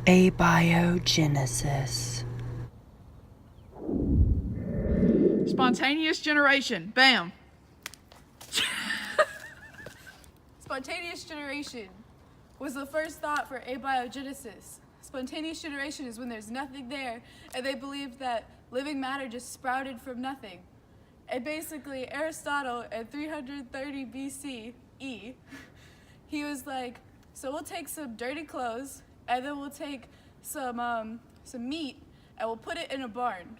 Abiogenesis. Spontaneous generation. Bam. Spontaneous generation was the first thought for abiogenesis. Spontaneous generation is when there's nothing there, and they believed that living matter just sprouted from nothing. And basically, Aristotle at 330 BCE, he was like, so we'll take some dirty clothes, and then we'll take some meat, and we'll put it in a barn.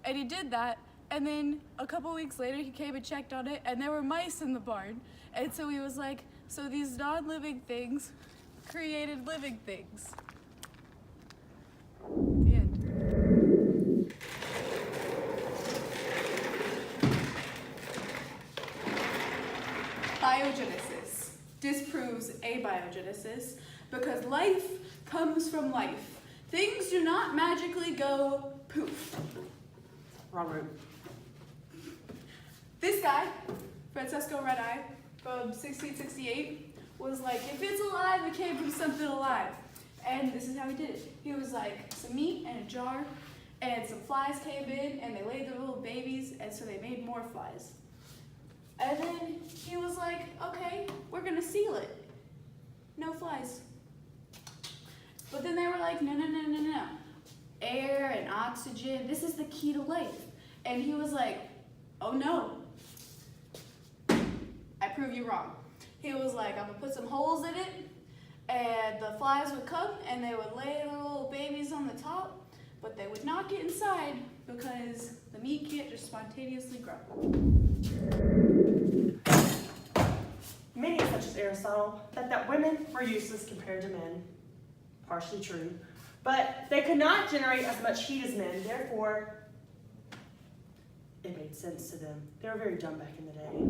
And he did that, and then a couple weeks later, he came and checked on it, and there were mice in the barn. And so he was like, so these non-living things created living things. The end. Biogenesis disproves abiogenesis because life comes from life. Things do not magically go poof. Wrong room. This guy, Francesco Red Eye, from 1668, was like, if it's alive, it came from something alive. And this is how he did it. He was like, some meat and a jar, and some flies came in, and they laid their little babies, and so they made more flies. And then he was like, okay, we're gonna seal it. No flies. But then they were like, no. Air and oxygen, this is the key to life. And he was like, oh no. I prove you wrong. He was like, I'm gonna put some holes in it, and the flies would come, and they would lay their little babies on the top, but they would not get inside because the meat can't just spontaneously grow. Many, such as Aristotle, thought that women were useless compared to men. Partially true. But they could not generate as much heat as men, therefore, it made sense to them. They were very dumb back in the day.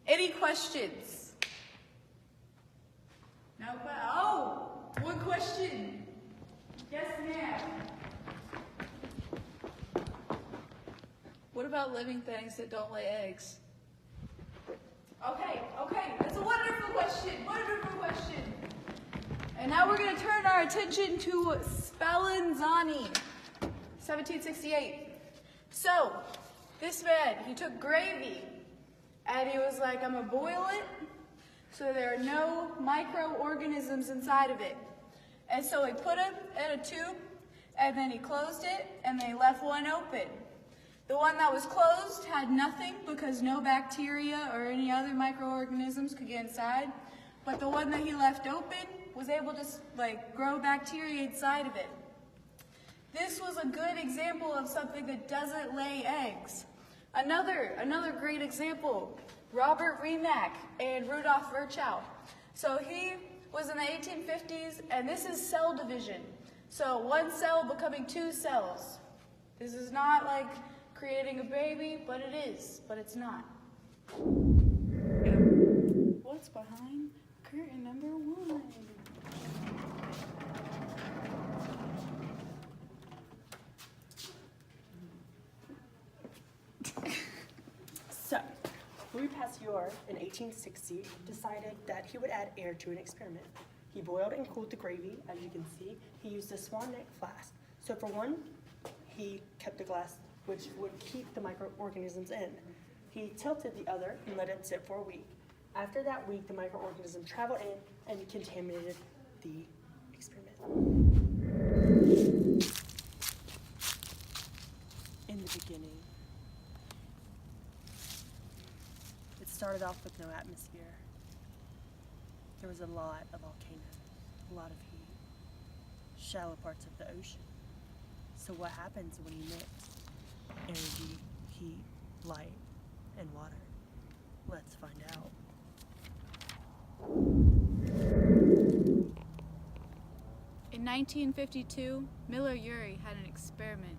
Any questions? No questions. Oh, one question. Yes, ma'am. What about living things that don't lay eggs? Okay, that's a wonderful question, And now we're gonna turn our attention to Spallanzani, 1768. So, this man, he took gravy, and he was like, I'm gonna boil it so there are no microorganisms inside of it. And so he put him in a tube, and then he closed it, and they left one open. The one that was closed had nothing because no bacteria or any other microorganisms could get inside. But the one that he left open was able to grow bacteria inside of it. This was a good example of something that doesn't lay eggs. Another great example, Robert Remak and Rudolf Virchow. So he was in the 1850s, and this is cell division. So one cell becoming two cells. This is not like creating a baby, but it is, but it's not. What's behind curtain number 1? So, Louis Pasteur in 1860 decided that he would add air to an experiment. He boiled and cooled the gravy, as you can see. He used a swan neck flask. So for one, he kept the glass which would keep the microorganisms in. He tilted the other and let it sit for a week. After that week, the microorganism traveled in and contaminated the experiment. In the beginning, it started off with no atmosphere. There was a lot of volcanoes, a lot of heat, shallow parts of the ocean. So what happens when you mix energy, heat, light, and water? Let's find out. In 1952, Miller-Urey had an experiment.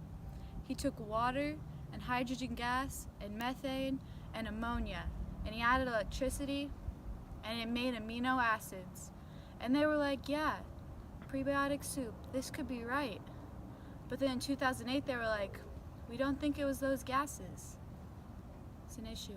He took water and hydrogen gas and methane and ammonia, and he added electricity, and it made amino acids. And they were like, yeah, prebiotic soup, this could be right. But then in 2008, they were like, we don't think it was those gases. it's an issue.